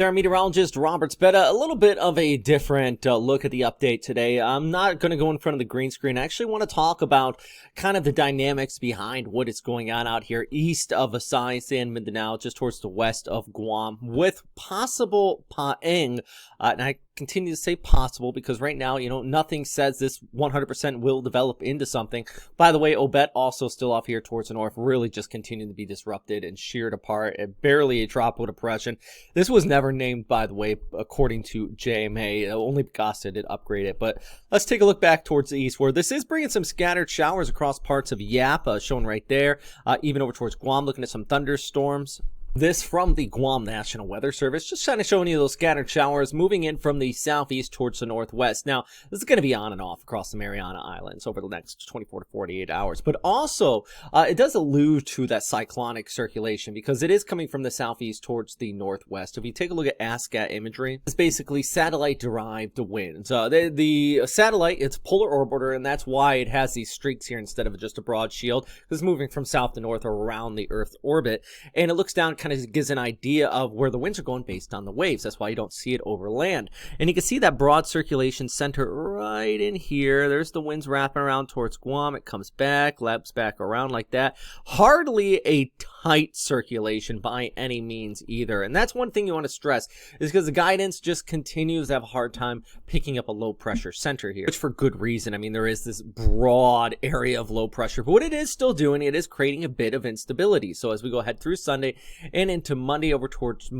Our meteorologist Robert Speta. A little bit of a different look at the update today. I'm not going to go in front of the green screen. I actually want to talk about kind of the dynamics behind what is going on out here east of Asai, San Mindanao, just towards the west of Guam, with possible Paeng. And I continue to say possible because right now, nothing says this 100% will develop into something. By the way, Obet also still off here towards the north, really just continuing to be disrupted and sheared apart. Barely a tropical depression. This was never named, by the way, according to JMA. Only Picasso did upgrade it. But let's take a look back towards the east, where this is bringing some scattered showers across parts of Yap, shown right there. Even over towards Guam, looking at some thunderstorms. This from the Guam National Weather Service, just kind of showing you those scattered showers moving in from the southeast towards the northwest. Now, this is going to be on and off across the Mariana Islands over the next 24 to 48 hours. But also, it does allude to that cyclonic circulation because it is coming from the southeast towards the northwest. If you take a look at ASCAT imagery, it's basically satellite-derived winds. The satellite, it's polar orbiter, and that's why it has these streaks here instead of just a broad shield. It's moving from south to north around the Earth's orbit, and it looks down, kind of gives an idea of where the winds are going based on the waves. That's why you don't see it over land. And you can see that broad circulation center right in here. There's the winds wrapping around towards Guam. It comes back, laps back around like that. Hardly a tight circulation by any means either. And that's one thing you want to stress, is because the guidance just continues to have a hard time picking up a low pressure center here, which for good reason. I mean, there is this broad area of low pressure, but what it is still doing, it is creating a bit of instability. So as we go ahead through Sunday and into Monday over towards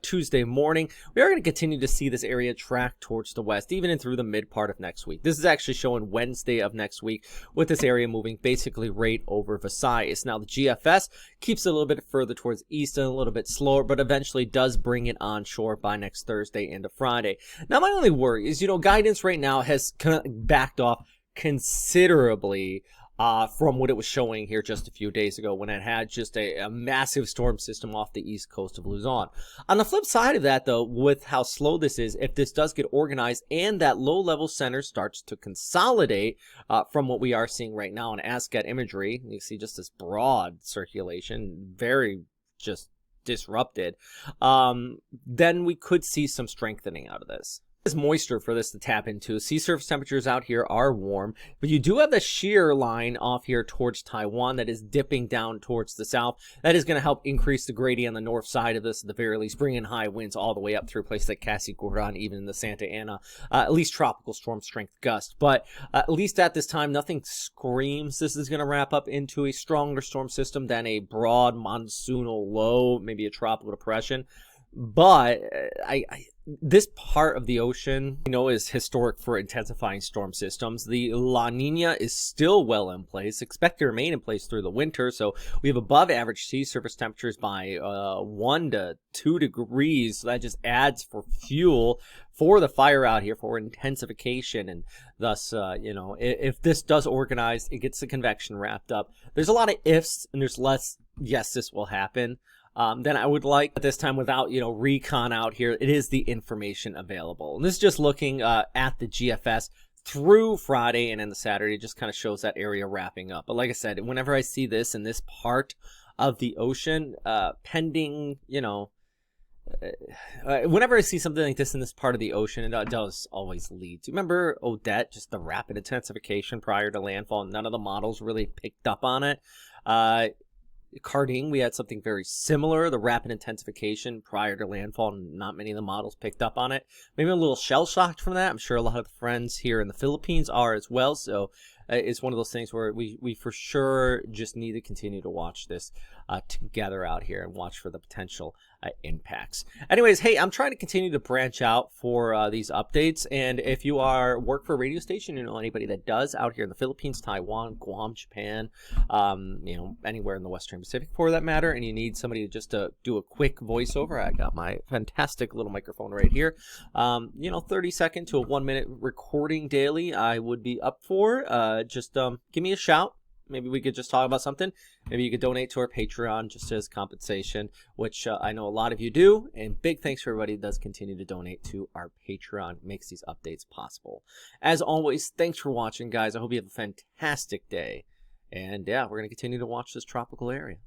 Tuesday morning, we are going to continue to see this area track towards the west, even in through the mid part of next week. This is actually showing Wednesday of next week, with this area moving basically right over Visayas. Now the GFS keeps it a little bit further towards east and a little bit slower, but eventually does bring it onshore by next Thursday into Friday. Now my only worry is, guidance right now has kind of backed off considerably from what it was showing here just a few days ago, when it had just a massive storm system off the east coast of Luzon. On the flip side of that, though, with how slow this is, if this does get organized and that low-level center starts to consolidate from what we are seeing right now in ASCAT imagery, you see just this broad circulation, very just disrupted, then we could see some strengthening out of this. There's moisture for this to tap into. Sea surface temperatures out here are warm, but you do have the shear line off here towards Taiwan that is dipping down towards the south. That is going to help increase the gradient on the north side of this, at the very least, bringing high winds all the way up through places like Casiguran, even in the Santa Ana, at least tropical storm strength gust. But at least at this time, nothing screams this is going to wrap up into a stronger storm system than a broad monsoonal low, maybe a tropical depression. But this part of the ocean, is historic for intensifying storm systems. The La Nina is still well in place, expect to remain in place through the winter. So we have above average sea surface temperatures by 1 to 2 degrees. So that just adds for fuel for the fire out here, for intensification. And thus, if this does organize, it gets the convection wrapped up. There's a lot of ifs and there's less, yes, this will happen. Then I would like at this time, without, recon out here, it is the information available. And this is just looking at the GFS through Friday and then the Saturday, just kind of shows that area wrapping up. But like I said, whenever I see this in this part of the ocean, pending, whenever I see something like this in this part of the ocean, it does always lead to, remember Odette, just the rapid intensification prior to landfall. None of the models really picked up on it. Carding, we had something very similar, the rapid intensification prior to landfall, and not many of the models picked up on it. Maybe a little shell-shocked from that. I'm sure a lot of the friends here in the Philippines are as well, so it's one of those things where we for sure just need to continue to watch this together out here and watch for the potential impacts. Anyways, hey, I'm trying to continue to branch out for these updates, and if you work for a radio station, anybody that does out here in the Philippines, Taiwan, Guam, Japan, anywhere in the Western Pacific for that matter, and you need somebody to do a quick voiceover, I got my fantastic little microphone right here. 30-second to a 1-minute recording daily, I would be up for. Just give me a shout. Maybe we could just talk about something. Maybe you could donate to our Patreon just as compensation, which I know a lot of you do. And big thanks for everybody that does continue to donate to our Patreon. It makes these updates possible. As always, thanks for watching, guys. I hope you have a fantastic day. And yeah, we're going to continue to watch this tropical area.